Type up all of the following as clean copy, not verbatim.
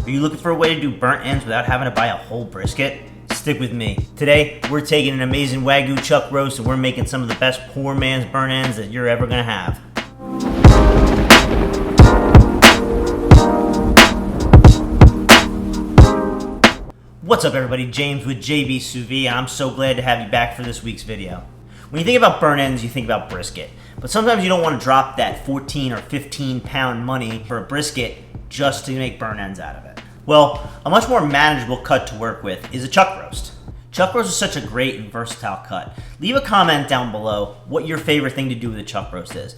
Are you looking for a way to do burnt ends without having to buy a whole brisket? Stick with me. Today, we're taking an amazing Wagyu chuck roast and we're making some of the best poor man's burnt ends that you're ever gonna have. What's up everybody, James with JB Sous Vide, and I'm so glad to have you back for this week's video. When you think about burnt ends, you think about brisket. But sometimes you don't want to drop that 14 or 15 pound money for a brisket just to make burnt ends out of it. Well, a much more manageable cut to work with is a chuck roast. Chuck roast is such a great and versatile cut. Leave a comment down below what your favorite thing to do with a chuck roast is.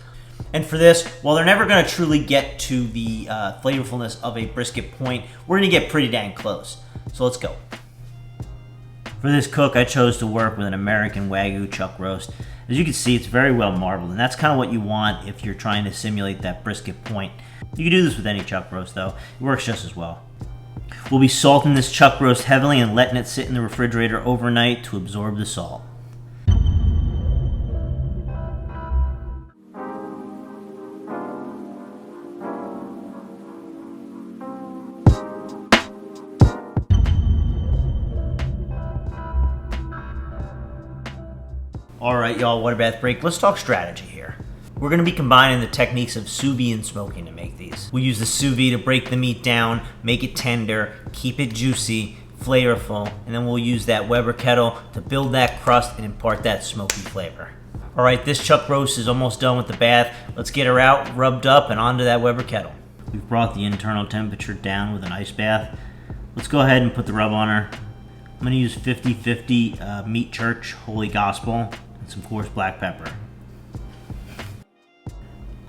And for this, while they're never going to truly get to the flavorfulness of a brisket point, we're going to get pretty dang close. So let's go. For this cook, I chose to work with an American Wagyu chuck roast. As you can see, it's very well marbled, and that's kind of what you want if you're trying to simulate that brisket point. You can do this with any chuck roast, though. It works just as well. We'll be salting this chuck roast heavily and letting it sit in the refrigerator overnight to absorb the salt. Alright y'all, what a bath break. Let's talk strategy here. We're going to be combining the techniques of sous vide and smoking to make these. We'll use the sous vide to break the meat down, make it tender, keep it juicy, flavorful, and then we'll use that Weber kettle to build that crust and impart that smoky flavor. Alright, this chuck roast is almost done with the bath. Let's get her out, rubbed up, and onto that Weber kettle. We've brought the internal temperature down with an ice bath. Let's go ahead and put the rub on her. I'm going to use 50/50 Meat Church Holy Gospel. Some coarse black pepper.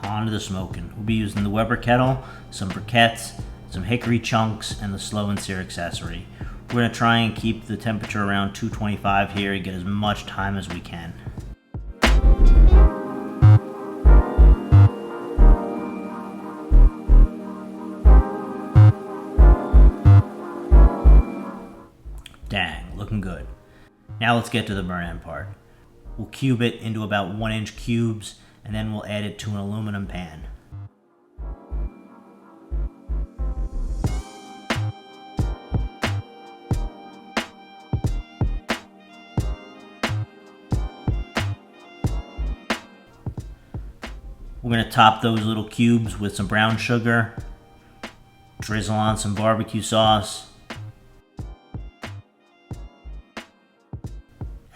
On to the smoking. We'll be using the Weber kettle, some briquettes, some hickory chunks, and the slow and sear accessory. We're going to try and keep the temperature around 225 here and get as much time as we can. Dang, looking good. Now let's get to the burnt end part. We'll cube it into about 1-inch cubes, and then we'll add it to an aluminum pan. We're going to top those little cubes with some brown sugar, drizzle on some barbecue sauce,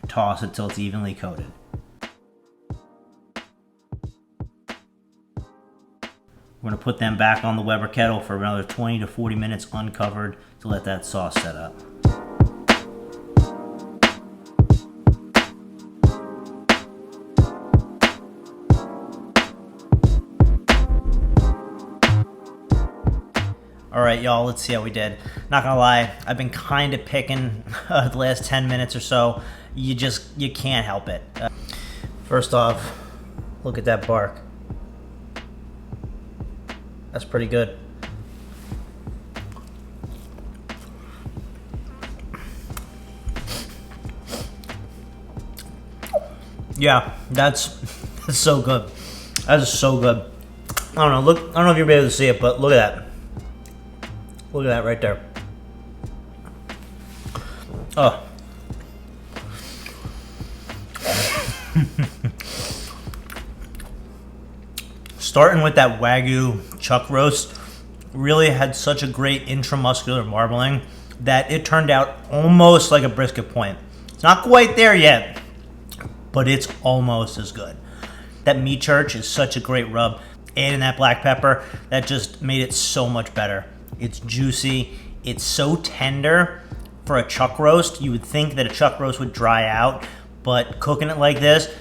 toss it till it's evenly coated. We're going to put them back on the Weber kettle for another 20 to 40 minutes uncovered to let that sauce set up. Alright y'all, let's see how we did. Not gonna lie, I've been kind of picking the last 10 minutes or so. You can't help it. First off, look at that bark. That's pretty good. Yeah, that's so good. That is so good. I don't know, I don't know if you'll be able to see it, but look at that. Look at that right there. Oh. Starting with that Wagyu chuck roast really had such a great intramuscular marbling that it turned out almost like a brisket point. It's not quite there yet, but it's almost as good. That Meat Church is such a great rub. Adding that black pepper, that just made it so much better. It's juicy. It's so tender for a chuck roast. You would think that a chuck roast would dry out, but cooking it like this,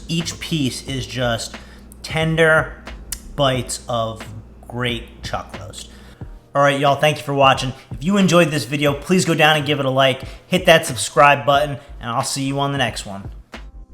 each piece is just tender bites of great chuck roast. Alright y'all, thank you for watching. If you enjoyed this video, please go down and give it a like, hit that subscribe button, and I'll see you on the next one.